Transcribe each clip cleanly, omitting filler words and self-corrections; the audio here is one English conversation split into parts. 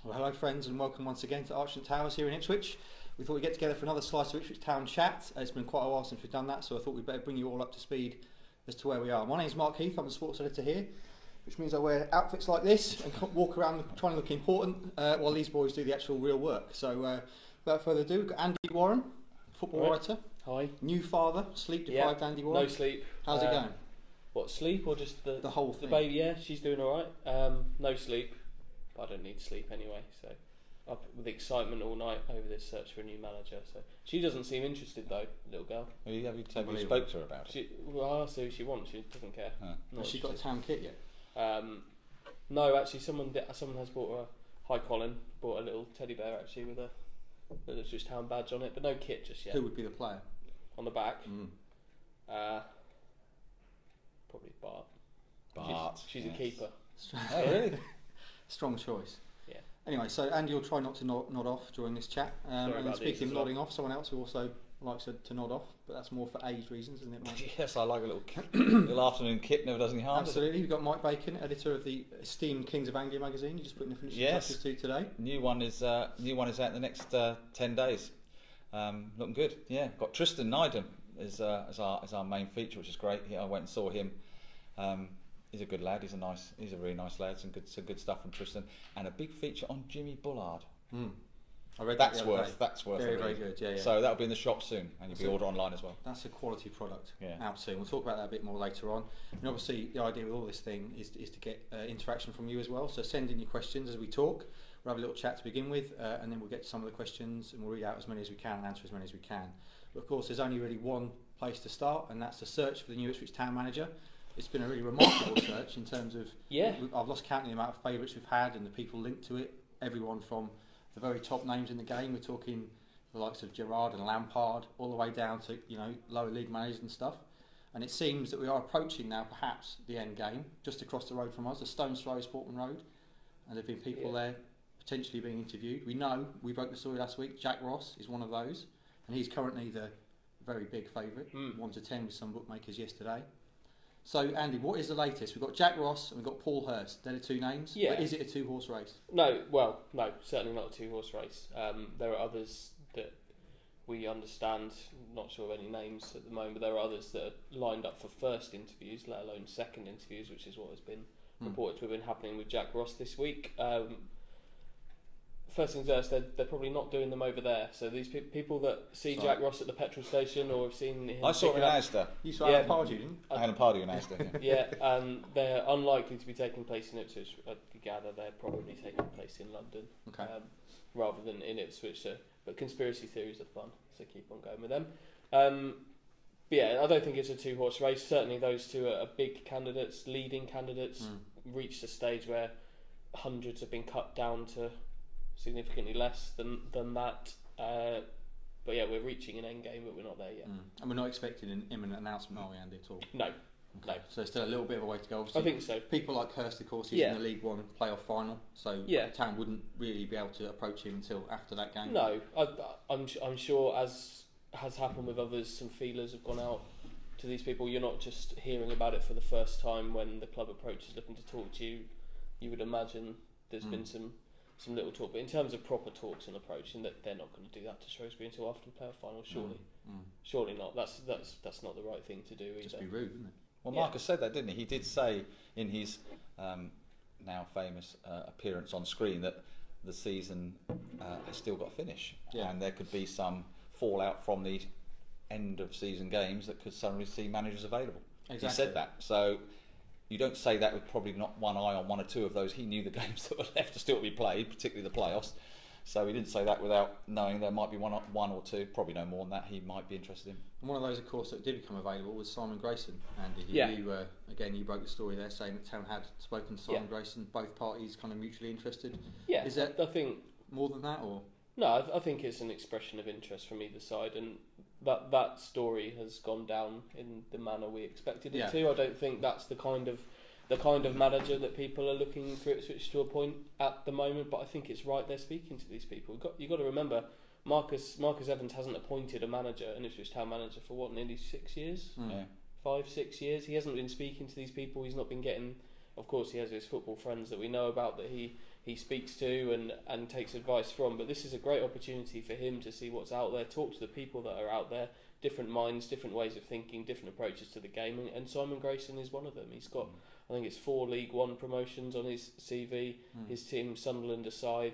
Well, hello friends, and welcome once again to Ipswich Towers here in Ipswich. We thought we'd get together for another slice of Ipswich Town chat. It's been quite a while since we've done that, so I thought we'd better bring you all up to speed as to where we are. My name's Mark Heath, I'm the sports editor here, which means I wear outfits like this and walk around trying to look important while these boys do the actual real work. So without further ado, we've got Andy Warren, football writer. Hi. New father, sleep-deprived Andy Warren. No sleep. How's it going? What, sleep or just the whole thing? The baby, yeah, she's doing alright. No sleep, but I don't need sleep anyway, so up with excitement all night over this search for a new manager. So she doesn't seem interested though, little girl. Have you spoke to her about it? Well, I asked her who she wants. She doesn't care. Has she got a town kit yet? No, actually, someone has bought her. Hi, Colin. Bought a little teddy bear actually with a Ipswich Town badge on it, but no kit just yet. Who would be the player? On the back. Probably Bart. She's a keeper. Oh, really? Strong choice. Yeah. Anyway, so Andy will try not to nod off during this chat. And speaking of nodding off, someone else who also likes to nod off, but that's more for age reasons, isn't it, Mike? Yes, I like a little afternoon kit, never does any harm. Absolutely. You've got Mike Bacon, editor of the esteemed Kings of Anglia magazine. You just putting the finishing touches to today. New one is out in the next 10 days. Looking good. Yeah, got Tristan Nydam as our main feature, which is great. I went and saw him. He's a good lad. He's a really nice lad. Some good stuff from Tristan, and a big feature on Jimmy Bullard. I read that's worth very good. Yeah. So that'll be in the shop soon, and you'll be ordered online as well. That's a quality product out soon. We'll talk about that a bit more later on. And obviously, the idea with all this thing is to get interaction from you as well. So send in your questions as we talk. We'll have a little chat to begin with, and then we'll get to some of the questions, and we'll read out as many as we can and answer as many as we can. But of course, there's only really one place to start, and that's the search for the new Ipswich Town manager. It's been a really remarkable search in terms of I've lost count of the amount of favourites we've had and the people linked to it. Everyone from the very top names in the game. We're talking the likes of Gerrard and Lampard, all the way down to lower league managers and stuff. And it seems that we are approaching now perhaps the end game, just across the road from us, a stone's throw is Portman Road, and there've been people there potentially being interviewed. We broke the story last week. Jack Ross is one of those, and he's currently the very big favourite, 1 to 10 with some bookmakers yesterday. So, Andy, what is the latest? We've got Jack Ross and we've got Paul Hurst. They're the two names. Yeah. But is it a two-horse race? No, certainly not a two-horse race. There are others that we understand, not sure of any names at the moment, but there are others that are lined up for first interviews, let alone second interviews, which is what has been reported to have been happening with Jack Ross this week. First things first, they're probably not doing them over there. So these people that see Jack Ross at the petrol station or have seen him... I saw him in Asda. You saw Alan Pardew, didn't you? Alan Pardew in Asda, they're unlikely to be taking place in Ipswich. I gather they're probably taking place in London rather than in Ipswich. But conspiracy theories are fun, so keep on going with them. I don't think it's a two-horse race. Certainly those two are big candidates, leading candidates, reached a stage where hundreds have been cut down to significantly less than that. But yeah, we're reaching an end game, but we're not there yet. And we're not expecting an imminent announcement, are we, Andy, at all? No. No. So still a little bit of a way to go. Obviously, I think so. People like Hurst, of course, he's in the League One playoff final, so Town wouldn't really be able to approach him until after that game. No, I'm sure, as has happened with others, some feelers have gone out to these people. You're not just hearing about it for the first time when the club approaches looking to talk to you. You would imagine there's been some little talk, but in terms of proper talks and approaching, that they're not going to do that to Shrewsbury until after the playoff final. Surely not. That's not the right thing to do either. Just be rude, isn't it? Well, Marcus said that, didn't he? He did say in his now famous appearance on screen that the season has still got to finish, and there could be some fallout from the end of season games that could suddenly see managers available. Exactly. He said that. So you don't say that with probably not one eye on one or two of those. He knew the games that were left to still be played, particularly the playoffs. So he didn't say that without knowing there might be one or two, probably no more than that, he might be interested in. And one of those, of course, that did become available was Simon Grayson, Andy. You broke the story there saying that Town had spoken to Simon Grayson, both parties kind of mutually interested. Yeah, is that I think more than that, or? No, I think it's an expression of interest from either side, and that story has gone down in the manner we expected it to. I don't think that's the kind of manager that people are looking for Ipswich to appoint at the moment, but I think it's right they're speaking to these people. You've got to remember, Marcus Evans hasn't appointed a manager, an Ipswich Town manager, for nearly 6 years? 5-6 years. He hasn't been speaking to these people. He's not been getting Of course, he has his football friends that we know about that he speaks to and takes advice from. But this is a great opportunity for him to see what's out there, talk to the people that are out there, different minds, different ways of thinking, different approaches to the game. And Simon Grayson is one of them. He's got, I think it's 4 League One promotions on his CV. His team, Sunderland aside,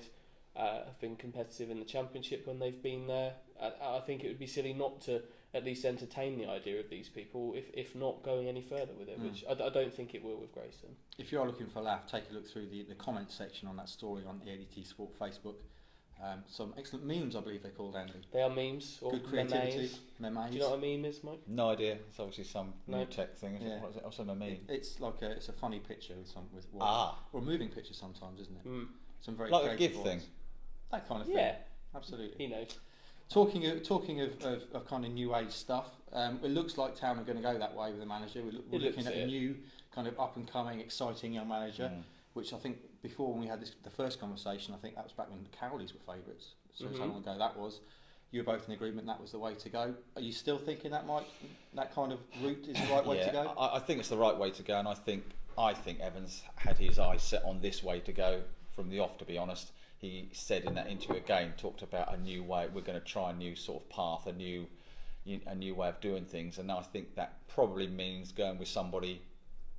have been competitive in the Championship when they've been there. I think it would be silly not to at least entertain the idea of these people, if not going any further with it, which I don't think it will with Grayson. If you are looking for a laugh, take a look through the comments section on that story on the EADT Sport Facebook. Some excellent memes, I believe they're called, Andy. They are memes. Or good creativity. Memes. Do you know what a meme is, Mike? No idea. It's obviously some new tech thing. What is it? Also a meme. It's like it's a funny picture with or a moving picture sometimes, isn't it? Some very like a GIF thing. That kind of thing. Yeah, absolutely. He knows. Talking of kind of new age stuff, it looks like Town are going to go that way with the manager. We're looking at a new kind of up and coming, exciting young manager, which I think before when we had the first conversation, I think that was back when the Cowleys were favourites. So how long ago that was. You were both in agreement that was the way to go. Are you still thinking that that kind of route is the right way to go? I think it's the right way to go, and I think Evans had his eyes set on this way to go from the off. To be honest. He said in that interview again, talked about a new way. We're going to try a new sort of path, a new way of doing things, and I think that probably means going with somebody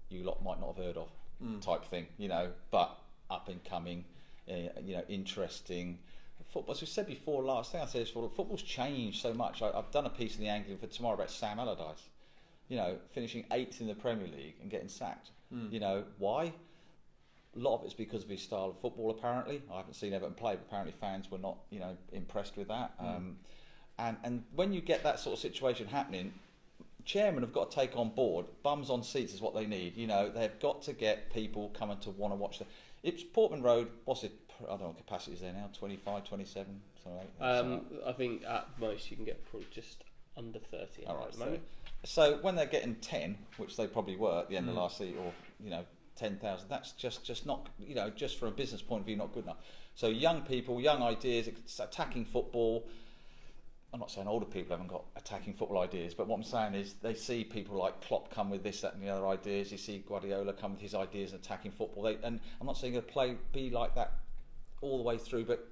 you lot might not have heard of, type thing, but up and coming, interesting. Football, as we said before, last thing I said is football's changed so much. I've done a piece in the Anglican for tomorrow about Sam Allardyce, finishing 8th in the Premier League and getting sacked. Why? A lot of it's because of his style of football, apparently. I haven't seen Everton play, but apparently fans were not, impressed with that. And when you get that sort of situation happening, chairmen have got to take on board. Bums on seats is what they need. They've got to get people coming to want to watch it's Portman Road. What's it? I don't know what capacity is there now. 25, 27, something like that. I think at most you can get probably just under 30. All right. So when they're getting 10, which they probably were at the end of last season, or 10,000, that's just not, just from a business point of view, not good enough. So young people, young ideas, attacking football. I'm not saying older people haven't got attacking football ideas, but what I'm saying is they see people like Klopp come with this, that and the other ideas. You see Guardiola come with his ideas and attacking football. And I'm not saying it'll be like that all the way through, but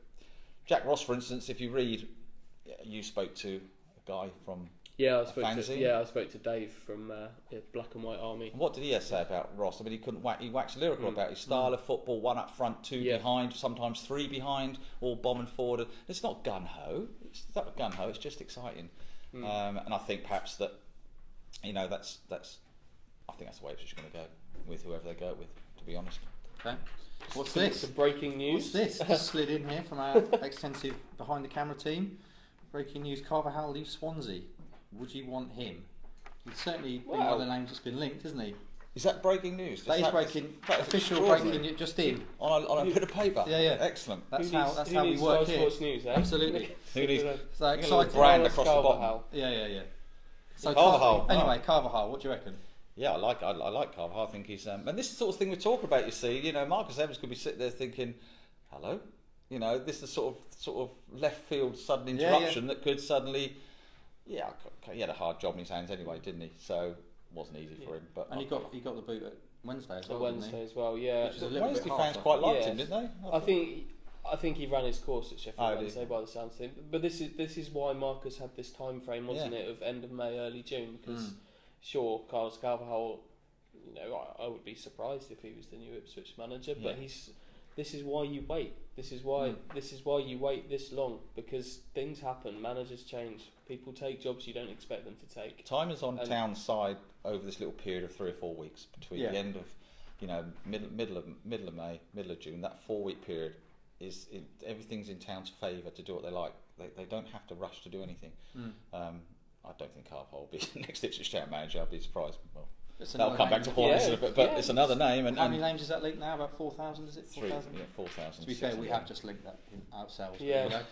Jack Ross, for instance, if you read, you spoke to a guy from I spoke to Dave from Black and White Army. And what did he say about Ross? I mean, he waxed lyrical about his style of football, 1 up front, 2 behind, sometimes 3 behind, all bombing forward. It's not gun-ho. It's not gun-ho, it's just exciting. And I think perhaps that, I think that's the way Ipswich are going to go, with whoever they go with, to be honest. Okay. What's this? Some breaking news. What's this? Slid in here from our extensive behind-the-camera team. Breaking news, Carvajal leaves Swansea. Would you want him? He's certainly been one of the names that's been linked, isn't he? Is that breaking news? That is breaking. Official breaking news, just in. On a bit of paper? Yeah. Excellent. That's how we work here. Sports news, eh? Absolutely. Who needs so exciting. Brand across the bottom. Yeah. So Carvajal. Anyway, Carvajal, what do you reckon? Yeah, I like Carvajal. I think he's and this is the sort of thing we talk about. You see, Marcus Evans could be sitting there thinking, "Hello," this is sort of left field sudden interruption that could suddenly. Yeah, he had a hard job in his hands anyway, didn't he? So it wasn't easy for him. But he got the boot at Wednesday as well. Wednesday as well, yeah. Wednesday fans quite liked him, didn't they? I think he ran his course at Sheffield Wednesday by the sounds of it. But this is why Marcus had this time frame, wasn't it, of end of May, early June? Because sure, Carlos Carvajal, I would be surprised if he was the new Ipswich manager, but this is why you wait. This is why you wait this long, because things happen, managers change, people take jobs you don't expect them to take. Time is on Town's side over this little period of 3 or 4 weeks between the end of middle of May, middle of June. That 4-week period everything's in Town's favour to do what they like. They don't have to rush to do anything. I don't think Carvajal will be the next Ipswich Town manager. I'd be surprised. Well, that'll come back to haunt us, but it's another name. And how many names is that linked now? About 4,000, is it? 4,000? Yeah, 4,000. To be fair, we have just linked that ourselves. Yeah.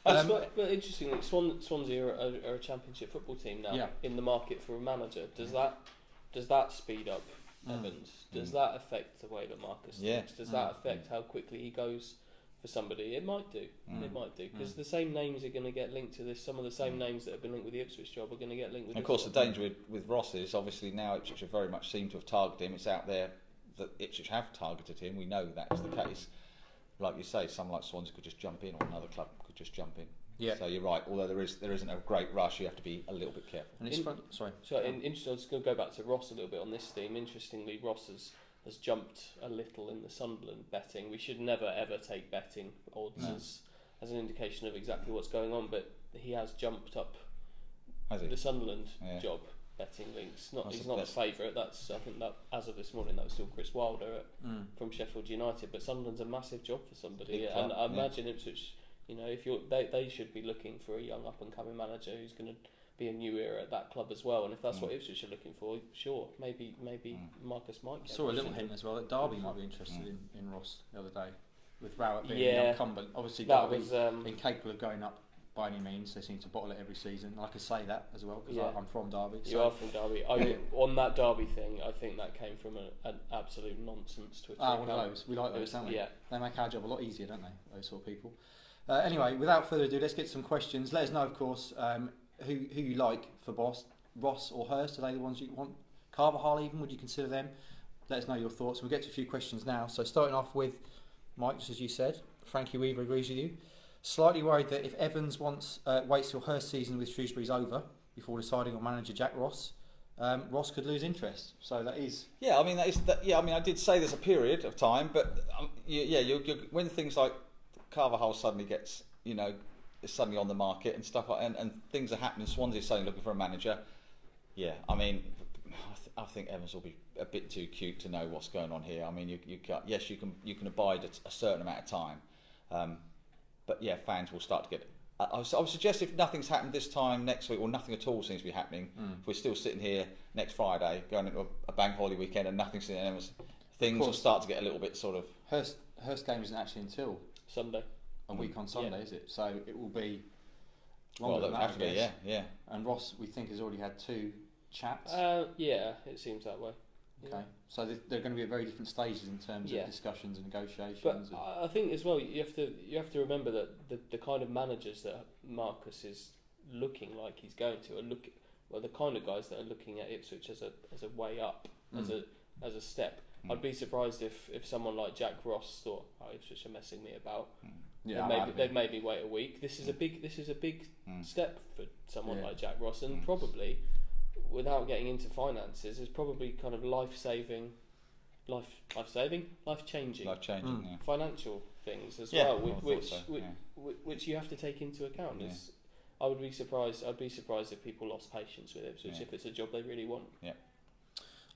But interestingly, Swansea are a Championship football team now in the market for a manager. Does that speed up Evans? Does that affect the way that Marcus thinks? Does that affect how quickly he goes for somebody? It might do. It might do, because the same names are going to get linked to this. Some of the same names that have been linked with the Ipswich job are going to get linked with. And of course, the danger with Ross is obviously now Ipswich have very much seemed to have targeted him. It's out there that Ipswich have targeted him. We know that is the case. Like you say, someone like Swansea could just jump in, or another club could just jump in. Yeah. So you're right. Although there isn't a great rush, you have to be a little bit careful. And it's sorry. So interesting. I was going to go back to Ross a little bit on this theme. Interestingly, Ross has jumped a little in the Sunderland betting. We should never ever take betting odds as an indication of exactly what's going on, but he has jumped up the Sunderland job betting links. He's not a favourite. I think that as of this morning that was still Chris Wilder from Sheffield United. But Sunderland's a massive job for somebody, and I imagine Ipswich. If they should be looking for a young up and coming manager who's going to be a new era at that club as well. And if that's what Ipswich are looking for, sure, maybe Marcus might get. Saw a little hint as well that Derby might be interested in Ross the other day, with Rowett being the incumbent. Obviously, Derby incapable of going up by any means. They seem to bottle it every season. I could say that as well because I'm from Derby. You are from Derby. On that Derby thing, I think that came from an absolute nonsense Twitter account. One of those. We like those, don't we? Yeah. They make our job a lot easier, don't they? Those sort of people. Anyway, without further ado, let's get some questions. Let us know, of course, who you like for boss, Ross or Hurst. Are they the ones you want? Carvajal even, would you consider them? Let us know your thoughts. We'll get to a few questions now. So starting off with Mike, just as you said, Frankie Weaver agrees with you. Slightly worried that if Evans waits till Hurst's season with Shrewsbury's over before deciding on manager Jack Ross, Ross could lose interest. So that is. Yeah, I mean I did say there's a period of time, but when things like Carvajal suddenly gets, is suddenly on the market and stuff like, and things are happening. Swansea's suddenly looking for a manager. Yeah, I mean, I think Evans will be a bit too cute to know what's going on here. I mean, you can abide a certain amount of time, but yeah, fans will start to get. I would suggest if nothing's happened this time next week, or nothing at all seems to be happening, if we're still sitting here next Friday going into a bank holiday weekend and nothing's happening, things will start to get a little bit sort of. Hurst game isn't actually until Sunday. A week on Sunday, is it? So it will be longer than that, I guess. Yeah. And Ross, we think, has already had 2 chats. Yeah, it seems that way. Okay, so they're going to be at very different stages in terms of discussions and negotiations. But I think as well, you have to remember that the kind of managers that Marcus is looking like he's going to are the kind of guys that are looking at Ipswich as a way up, as a step. I'd be surprised if someone like Jack Ross thought, Ipswich are messing me about. They'd maybe wait a week. This is a big step for someone like Jack Ross, and probably, without getting into finances, is probably kind of life-changing financial things as well, which you have to take into account. I would be surprised. I'd be surprised if people lost patience with Ipswich if it's a job they really want. Yeah.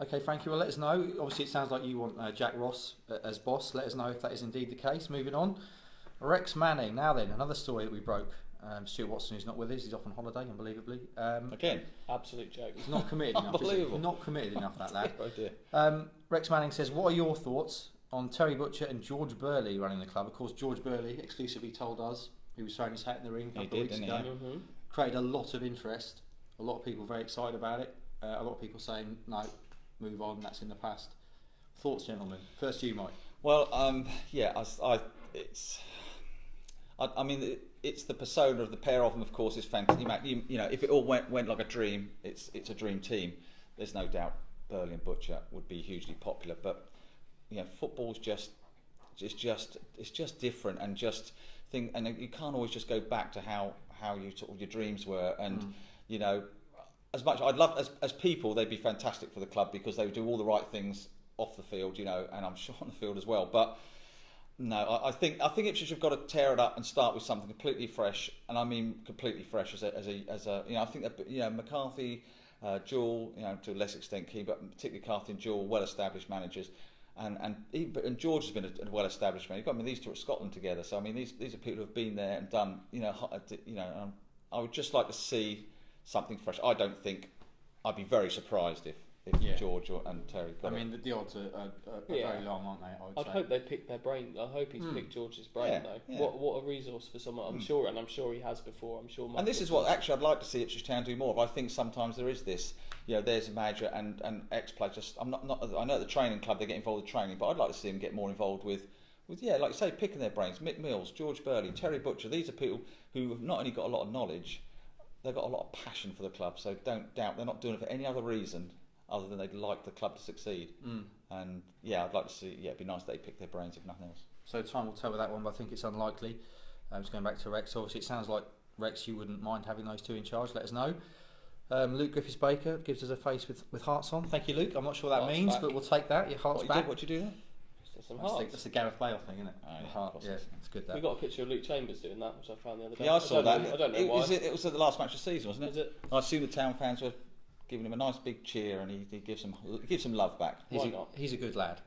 Okay, Frankie, well, let us know. Obviously, it sounds like you want Jack Ross as boss. Let us know if that is indeed the case. Moving on. Rex Manning. Now then, another story that we broke. Stuart Watson, who's not with us, he's off on holiday, unbelievably. Again, absolute joke. He's not committed enough. Unbelievable. Not committed enough, that lad. Oh dear. Rex Manning says, what are your thoughts on Terry Butcher and George Burley running the club? Of course, George Burley exclusively told us he was throwing his hat in the ring a couple of weeks ago. Created a lot of interest. A lot of people very excited about it. A lot of people saying, no, move on, that's in the past. Thoughts, gentlemen? First to you, Mike. Well, it's the persona of the pair of them. Of course, is fantastic. If it all went like a dream, it's a dream team. There's no doubt Burley and Butcher would be hugely popular. But football's it's just different, and and you can't always just go back to how your dreams were. And as much I'd love as people, they'd be fantastic for the club because they would do all the right things off the field, and I'm sure on the field as well. But no, I think Ipswich have got to tear it up and start with something completely fresh, and I mean completely fresh as a I think that McCarthy, Jewell, to a less extent Key, but particularly McCarthy and Jewell, well established managers, and George has been a well established manager. I mean, these two are at Scotland together, so I mean these are people who have been there and done. I would just like to see something fresh. I don't think I'd be very surprised if George and Terry got it. The odds are very long, aren't they? I'd hope they pick their brain. I hope he's picked George's brain though. Yeah. What a resource for someone. I'm sure he has before. I'm sure. And this is what actually I'd like to see Ipswich Town do more of. I think sometimes there is this. There's a manager and ex-players. Just I know at the training club they get involved with training, but I'd like to see them get more involved with like you say, picking their brains. Mick Mills, George Burley, Terry Butcher. These are people who have not only got a lot of knowledge, they've got a lot of passion for the club. So don't doubt they're not doing it for any other reason other than they'd like the club to succeed. And yeah, I'd like to see. Yeah, it'd be nice they pick their brains if nothing else. So time will tell with that one, but I think it's unlikely. Just going back to Rex, obviously it sounds like Rex, you wouldn't mind having those two in charge. Let us know. Luke Griffiths-Baker gives us a face with hearts on. Thank you, Luke. I'm not sure what that means, but we'll take that. Your heart's back. What do you do there? Some hearts. That's the Gareth Bale thing, isn't it? Oh, yeah, heart, yeah, it's good. That we got a picture of Luke Chambers doing that, which I found the other day. Yeah, I saw that. I don't know why. It was at the last match of the season, wasn't it? Is it? I assume the Town fans were giving him a nice big cheer, and he gives some love back. He's a good lad.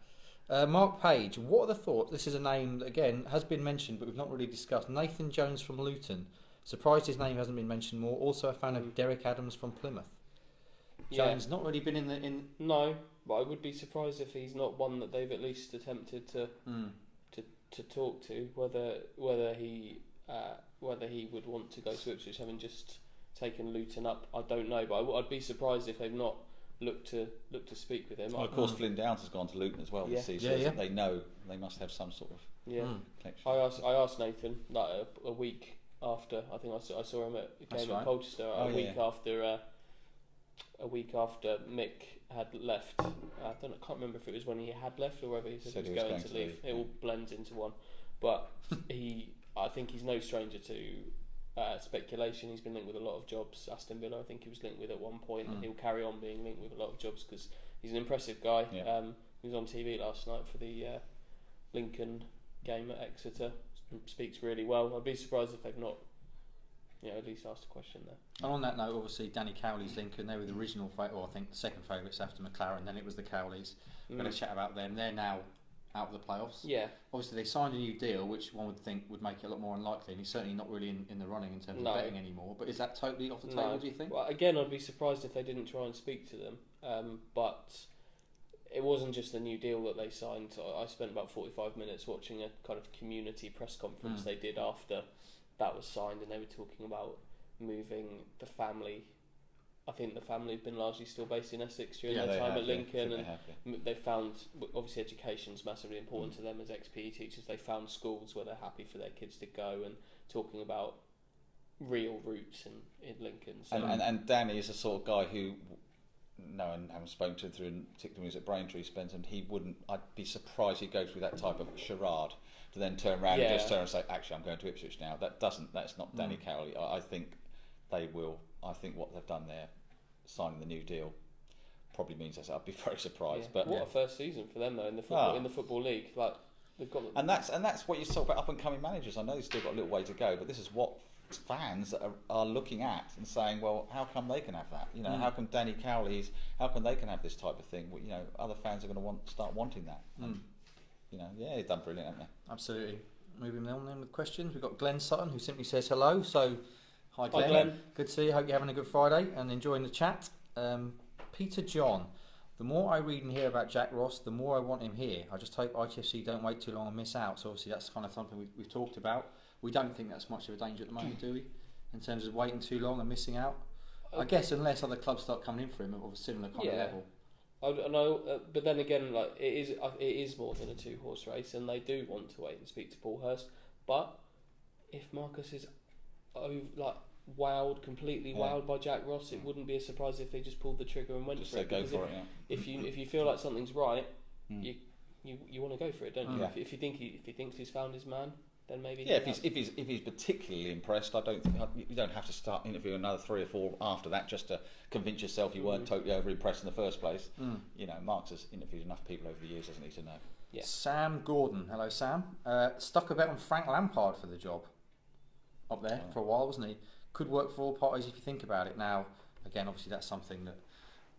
Mark Page, what are the thoughts? This is a name that, again, has been mentioned, but we've not really discussed. Nathan Jones from Luton. Surprised his name hasn't been mentioned more. Also a fan of Derek Adams from Plymouth. Jones not really been in. No, but I would be surprised if he's not one that they've at least attempted to talk to. Whether he would want to go to Ipswich, having just taken Luton up, I don't know. But I'd be surprised if they've not looked to speak with him. Well, of course, Flynn Downs has gone to Luton as well this season. Yeah. They know they must have some sort of connection. I asked Nathan like a week after. I think I saw him at a game at Colchester a week after Mick had left. I can't remember if it was when he had left or whether he said he was going to leave. It all blends into one. But I think he's no stranger to speculation. He's been linked with a lot of jobs. Aston Villa, I think he was linked with at one point, and he'll carry on being linked with a lot of jobs because he's an impressive guy. Yeah. He was on TV last night for the Lincoln game at Exeter. Speaks really well. I'd be surprised if they've not, at least asked a question there. And on that note, obviously Danny Cowley's Lincoln. They were the original, I think the second favourites after McLaren. Then it was the Cowleys. We're going to chat about them. They're now out of the playoffs. Yeah. Obviously, they signed a new deal, which one would think would make it a lot more unlikely, and he's certainly not really in the running in terms of betting anymore. But is that totally off the table, do you think? Well, again, I'd be surprised if they didn't try and speak to them. But it wasn't just the new deal that they signed. I spent about 45 minutes watching a kind of community press conference they did after that was signed, and they were talking about moving the family. I think the family have been largely still based in Essex during their time at Lincoln, and they found, obviously education's massively important to them as ex-PE teachers. They found schools where they're happy for their kids to go, and talking about real roots in Lincoln. So and Danny is the sort of guy who, and having spoken to him through, particularly when he was at Braintree, I'd be surprised he'd go through that type of charade to then turn around and just turn and say, actually, I'm going to Ipswich now. That's not Danny Cowley. I think they will. I think what they've done there, signing the new deal, probably means I'd be very surprised. Yeah. But what a first season for them though in the football league. Like they've got and that's what you talk about up and coming managers. I know they've still got a little way to go, but this is what fans are looking at and saying, well, how come they can have that? How come Danny Cowley's? How come they can have this type of thing? Well, other fans are going to start wanting that. They've done brilliant, haven't they? Absolutely. Moving on then with questions, we've got Glenn Sutton who simply says hello. So, hi Glenn. Good to see you. Hope you're having a good Friday and enjoying the chat. Peter John, the more I read and hear about Jack Ross, the more I want him here. I just hope ITFC don't wait too long and miss out. So obviously that's kind of something we've talked about. We don't think that's much of a danger at the moment, do we? In terms of waiting too long and missing out. I guess unless other clubs start coming in for him of a similar kind of level. I know, but then again, like it is more than a two-horse race, and they do want to wait and speak to Paul Hurst. But if Marcus is completely wowed by Jack Ross, it wouldn't be a surprise if they just pulled the trigger and went for it. Go for it. If you feel like something's right, you want to go for it, don't you? If you thinks he's found his man, then maybe. Yeah, if he's particularly impressed, you don't have to start interviewing another 3 or 4 after that just to convince yourself you weren't totally over impressed in the first place. Mark's has interviewed enough people over the years, doesn't he, to know. Yeah. Sam Gordon, hello Sam. Stuck a bet on Frank Lampard for the job up there for a while, wasn't he? Could work for all parties if you think about it. Now, again, obviously that's something that,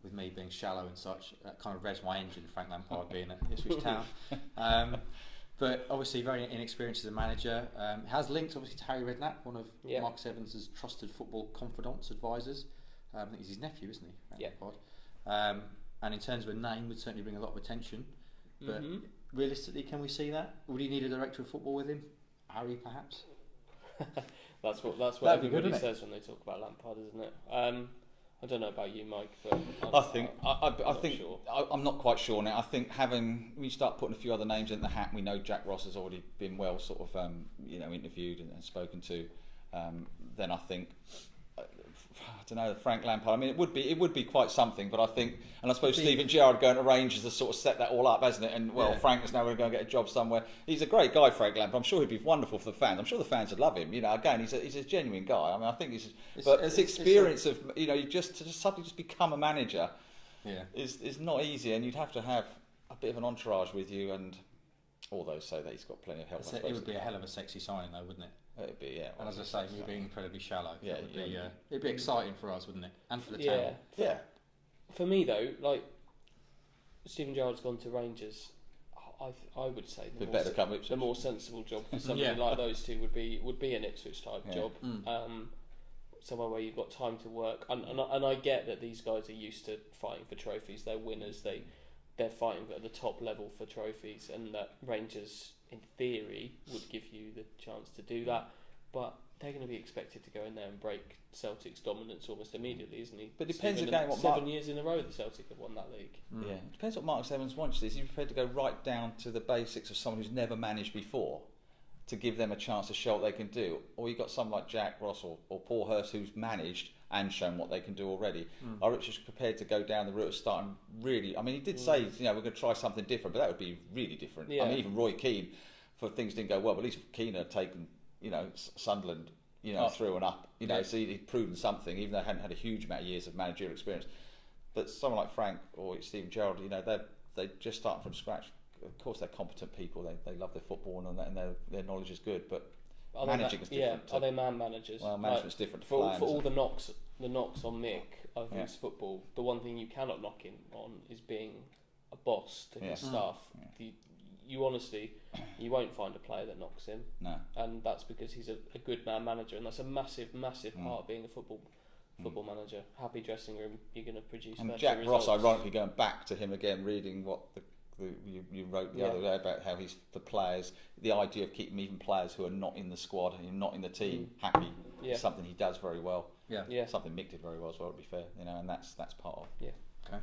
with me being shallow and such, that kind of revs my engine. Frank Lampard being at Ipswich Town. But obviously very inexperienced as a manager. Has links obviously to Harry Redknapp, one of Marcus Evans' trusted football confidants, advisors. I think he's his nephew, isn't he? Yeah. And in terms of a name, would certainly bring a lot of attention. But realistically, can we see that? Would he need a director of football with him? Harry, perhaps? That's what everybody says when they talk about Lampard, isn't it? I don't know about you, Mike, but I'm not quite sure now. I think when you start putting a few other names in the hat, we know Jack Ross has already been well sort of interviewed and spoken to. Then I think I don't know, Frank Lampard. I mean, it would be quite something. But I think, and I suppose Steven Gerrard going to Rangers has sort of set that all up, hasn't it? And Frank is now going to go and get a job somewhere. He's a great guy, Frank Lampard. I'm sure he'd be wonderful for the fans. I'm sure the fans would love him. You know, again, he's a genuine guy. I mean, I think this experience of you just suddenly just become a manager, is not easy, and you'd have to have a bit of an entourage with you. And although say that he's got plenty of help, it would be a hell of a sexy signing, though, wouldn't it? It'd be, yeah. And as I say, me being incredibly shallow, it'd be exciting for us, wouldn't it? And for the town. Yeah. For me though, like Steven Gerrard's gone to Rangers, I would say the more sensible job for somebody like those two would be an Ipswich type job. Somewhere where you've got time to work. And I get that these guys are used to fighting for trophies. They're winners. They're fighting at the top level for trophies, and that Rangers, in theory, would give you the chance to do that. But they're going to be expected to go in there and break Celtic's dominance almost immediately, isn't he? But it depends again what 7 years in a row the Celtic have won that league. Yeah, it depends what Marcus Evans wants. Is he prepared to go right down to the basics of someone who's never managed before, to give them a chance to show what they can do? Or you've got someone like Jack Ross or Paul Hurst who's managed and shown what they can do already. Are Ipswich prepared to go down the route of starting really? I mean, he did say, we're going to try something different, but that would be really different. I mean, even Roy Keane, for things didn't go well, but at least Keane had taken, Sunderland, through and up, so he'd proven something, even though they hadn't had a huge amount of years of managerial experience. But someone like Frank or Steven Gerrard, they just start from scratch. Of course, they're competent people. They love their football and their knowledge is good, but managing is different. Are they man managers? Well, management's different to for all the knocks on Mick of his football. The one thing you cannot knock him on is being a boss to his staff. You honestly, you won't find a player that knocks him. No. And that's because he's a good man manager, and that's a massive part of being a football manager. Happy dressing room, you're going to produce and better Jack results. Ross, ironically, going back to him again, reading what you wrote the other day about how he's the players, the idea of keeping even players who are not in the squad and not in the team happy is something he does very well. Something Mick did very well as well, to be fair, and that's part of. Okay.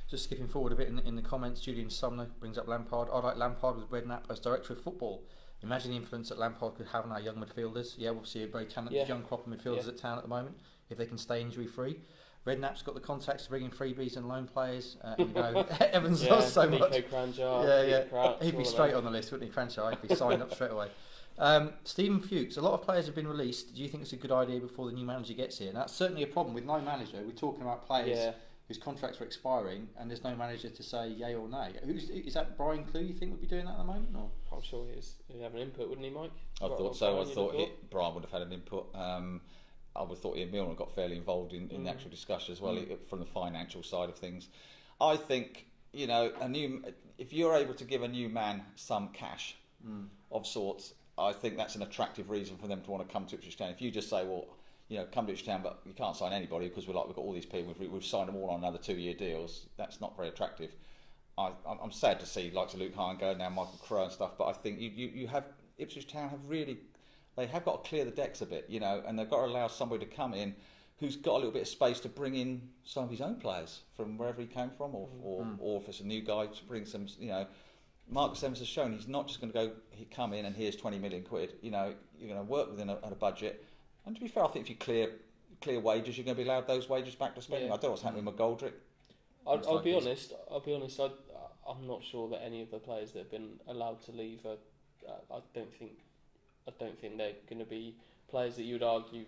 Just skipping forward a bit in the comments, Julian Sumner brings up Lampard. I like Lampard with Redknapp as director of football. Imagine the influence that Lampard could have on our young midfielders. Obviously a very talented young crop of midfielders at Town at the moment, if they can stay injury free. Redknapp's got the contacts to bring in freebies and loan players. Evans does so much. Crouch, he'd be straight on the list, wouldn't he, Cranchar? He'd be signed up straight away. Stephen Fuchs, a lot of players have been released. Do you think it's a good idea before the new manager gets here? And that's certainly a problem with no manager. We're talking about players whose contracts are expiring, and there's no manager to say yay or nay. Is that Brian Clew? You think would be doing that at the moment? Or? I'm sure he'd have an input, wouldn't he, Mike? I thought so. I thought Brian would have had an input. I would have thought Ian Milner got fairly involved in the actual discussion as well, from the financial side of things. I think if you're able to give a new man some cash of sorts, I think that's an attractive reason for them to want to come to Ipswich Town. If you just say, well, come to Ipswich Town, but you can't sign anybody because we've got all these people, we've signed them all on another 2-year deals, that's not very attractive. I'm sad to see likes of Luke Hine go, now Michael Crowe and stuff, but I think you have Ipswich Town they have got to clear the decks a bit, and they've got to allow somebody to come in who's got a little bit of space to bring in some of his own players from wherever he came from, or if it's a new guy to bring some, Marcus Evans has shown he's not just going to come in and here's 20 million quid. You're going to work within a budget. And to be fair, I think if you clear wages, you're going to be allowed those wages back to spending. I don't know what's happening with McGoldrick. I'll be honest. I'm not sure that any of the players that have been allowed to leave I don't think they're going to be players that you would argue,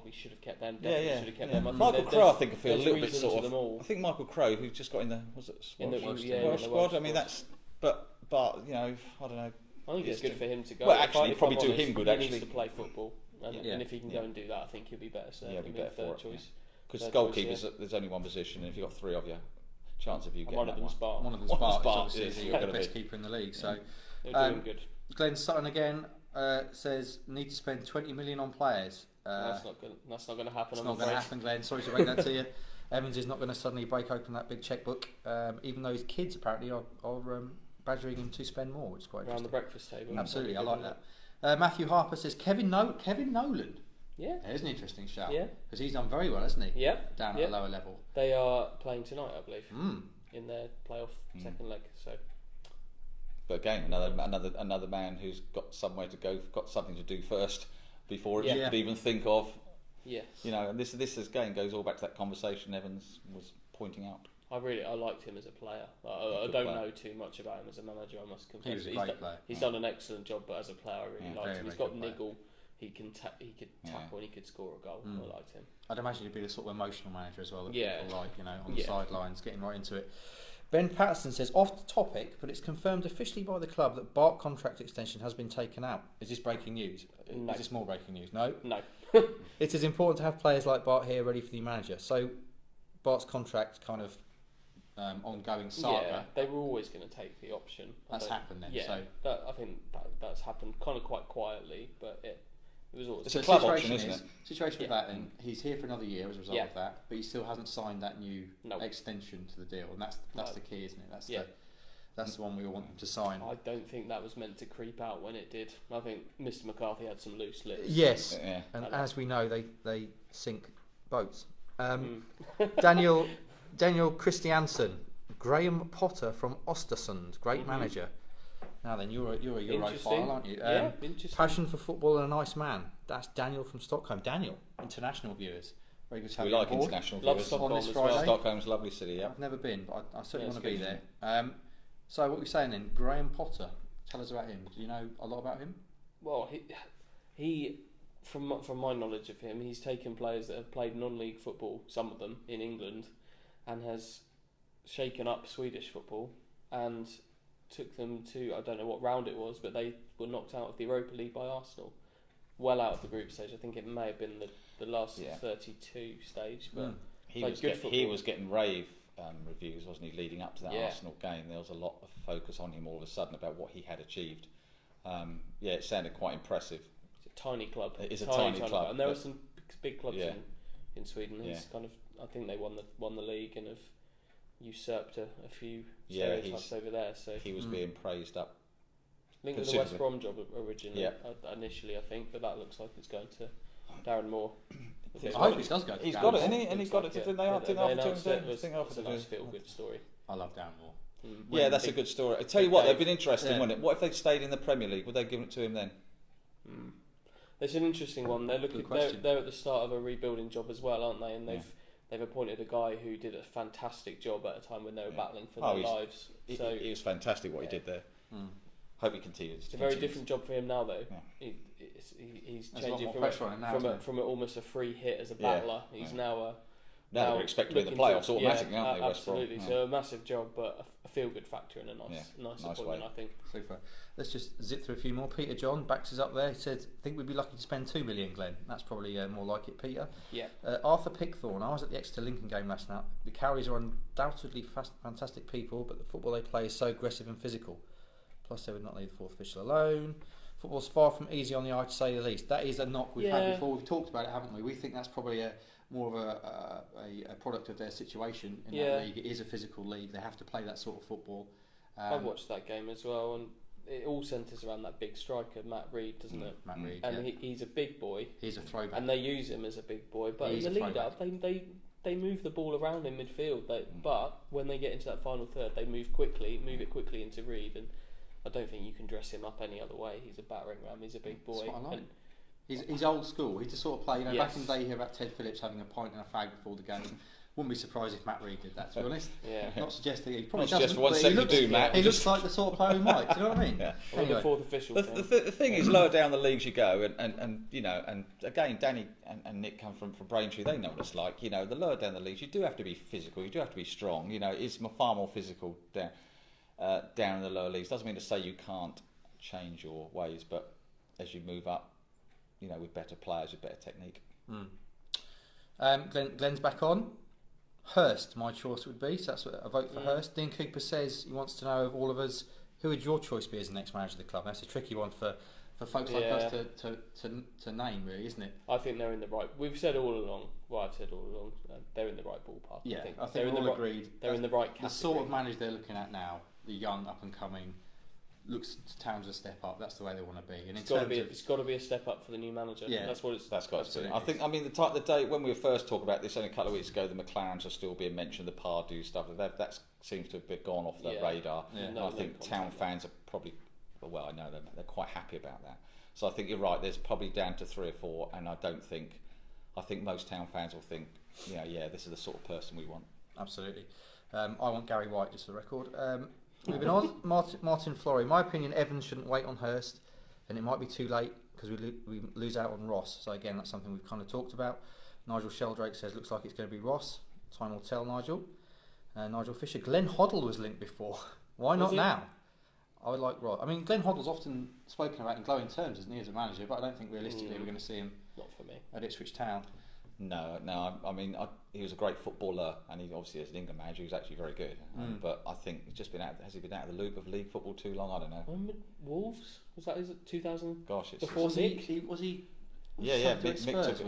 we should have kept them. Definitely should have kept them. Michael Crowe, I think, I feel a little bit sort of. I think Michael Crowe, who's just got in the squad. I mean, that's but I don't know. I think it's good for him to go. Well, actually, it'd probably do him good. He needs to play football, and if he can go and do that, I think he'll be better served. Be better for it. Because goalkeepers, there's only one position, and if you've got three of you, chance of you getting one of them's Spark. One of them's Spark. Obviously, you're the best keeper in the league. So, they're doing good. Glenn Sutton again says need to spend 20 million on players. That's not going to happen. It's not going to happen, Glenn. Sorry to break that to you. Evans is not going to suddenly break open that big checkbook, even though his kids apparently are badgering him to spend more, which is quite around interesting. the breakfast table. Absolutely, I like that. Matthew Harper says Kevin Nolan. Yeah, there's an interesting shout. Yeah, because he's done very well, hasn't he? Yeah, down at a lower level. They are playing tonight, I believe, in their playoff second leg. So, but again, another man who's got somewhere to go, got something to do first before he could even think of Yes. You know, and this again goes all back to that conversation Evans was pointing out. I liked him as a player. I don't know too much about him as a manager, I must confess. He was a great player. He's done an excellent job, but as a player, I really liked him. He's got niggle. He could tackle and he could score a goal. I liked him. I'd imagine he'd be the sort of emotional manager as well that Yeah. people like, you know, on the sidelines, getting right into it. Ben Patterson says, off the topic, but it's confirmed officially by the club that Bart contract extension has been taken out. Is this breaking news? No. Is this more breaking news? No? No. It is important to have players like Bart here ready for the manager. So Bart's contract kind of ongoing saga. Yeah, they were always going to take the option. That's happened then. Yeah, so I think that's happened kind of quite quietly, but it was always... It's a club option, isn't it? Situation with that then, he's here for another year as a result of that, but he still hasn't signed that new extension to the deal, and that's the key, isn't it? That's the one we all want him to sign. I don't think that was meant to creep out when it did. I think Mr. McCarthy had some loose lips. Yes, and as we know, they sink boats. Daniel Christiansen, Graham Potter from Ostersund, great manager. Now then, you're a Europhile, aren't you? Interesting. Passion for football and a nice man. That's Daniel from Stockholm. Daniel, international viewers. Very good to have we you like on board. international Love viewers. Stockholm on this as Friday. well. Stockholm's a lovely city, yeah. I've never been, but I certainly want to be good. there. So what we're saying then, Graham Potter. Tell us about him. Do you know a lot about him? Well, he from my knowledge of him, he's taken players that have played non-league football, some of them in England, and has shaken up Swedish football and took them to, I don't know what round it was, but they were knocked out of the Europa League by Arsenal. Well out of the group stage. I think it may have been the last 32 stage. But he was getting rave reviews, wasn't he, leading up to that Arsenal game. There was a lot of focus on him all of a sudden about what he had achieved. It sounded quite impressive. It's a tiny club. It is a tiny club. And there were some big clubs in Sweden. He's kind of, I think they won the league and have usurped a few stereotypes over there. So he was being praised up. I think it was the West Brom job originally, initially, I think, but that looks like it's going to Darren Moore. I hope he does go. He's got it, and he's got it. Didn't they offer it? him? It's a nice feel-good story. I love Darren Moore. Yeah, that's a good story. I tell you what, they've been interesting, wouldn't it? What if they stayed in the Premier League? Would they have given it to him then? It's an interesting one. They're looking. They're at the start of a rebuilding job as well, aren't they? And they've appointed a guy who did a fantastic job at a time when they were battling for their lives. So he was fantastic what he did there. Hope he continues. It's a very different job for him now, though. Yeah. He's There's changing from almost a free hit as a battler. He's now they're expected to be in the playoffs automatically, aren't they? Absolutely. So a massive job, but a feel-good factor and a nice appointment, I think. Super. Let's just zip through a few more. Peter John backs us up there. He said, "I think we'd be lucky to spend 2 million, Glenn." That's probably more like it, Peter. Yeah. Arthur Pickthorne. I was at the Exeter Lincoln game last night. The Cowries are undoubtedly fantastic people, but the football they play is so aggressive and physical. Plus, they would not leave the fourth official alone. Football's far from easy on the eye, to say the least. That is a knock we've had before. We've talked about it, haven't we? We think that's probably more of a product of their situation in that league. It is a physical league. They have to play that sort of football. I watched that game as well, and it all centres around that big striker, Matt Reed, doesn't it? Matt Reed, and he's a big boy. He's a throwback. And they use him as a big boy, but in the lead-up, they move the ball around in midfield. But when they get into that final third, they move it quickly into Reed, and I don't think you can dress him up any other way. He's a battering ram. He's a big boy. That's what I like. He's old school. He's the sort of player, back in the day you hear about Ted Phillips having a pint and a fag before the game. Wouldn't be surprised if Matt Reed did that, to be honest. Not suggesting he probably doesn't. Just for 1 second you do, Matt. He looks like the sort of player who might. Do you know what I mean? Anyway. The fourth official. The thing is, lower down the leagues you go, and you know, and again, Danny and Nick come from Braintree. They know what it's like. You know, the lower down the leagues, you do have to be physical. You do have to be strong. You know, it's far more physical down in the lower leagues. Doesn't mean to say you can't change your ways, but as you move up, you know, with better players, with better technique. Glenn's back on. Hurst, my choice would be. So that's a vote for Hurst. Dean Cooper says he wants to know of all of us, who would your choice be as the next manager of the club? That's a tricky one for folks like us to name, really, isn't it? I think they're in the right. We've said all along. Well, I've said all along. They're in the right ballpark. Yeah, I think they're we're all agreed. They're in the right category. The sort of manager they're looking at now, the young, up and coming, looks to Town as a step up. That's the way they want to be. And it's got to be a step up for the new manager. Yeah, that's what it's. That's got to be. I think. I mean, the day when we were first talking about this only a couple of weeks ago, the McLarens are still being mentioned. The Pardew stuff that seems to have gone off the radar. Yeah. And I think Town fans are probably. Well, I know they're quite happy about that. So I think you're right. There's probably down to 3 or 4, and I don't think I think most Town fans will think, yeah, this is the sort of person we want. Absolutely. I want Gary White, just for the record. Moving on, Martin Flory. My opinion, Evans shouldn't wait on Hurst, and it might be too late because we lose out on Ross. So again, that's something we've kind of talked about. Nigel Sheldrake says, looks like it's going to be Ross. Time will tell, Nigel. Nigel Fisher. Glenn Hoddle was linked before. Why not now? I would like Ross. I mean, Glenn Hoddle's often spoken about in glowing terms, isn't he, as a manager, but I don't think realistically we're going to see him not for me at Ipswich Town. No. I mean, he was a great footballer, and he obviously, as an England manager, he was actually very good. But I think he's just been out. Has he been out of the loop of league football too long? I don't know. Wolves, was that 2000? Gosh, it's before Was he? Yeah. Mick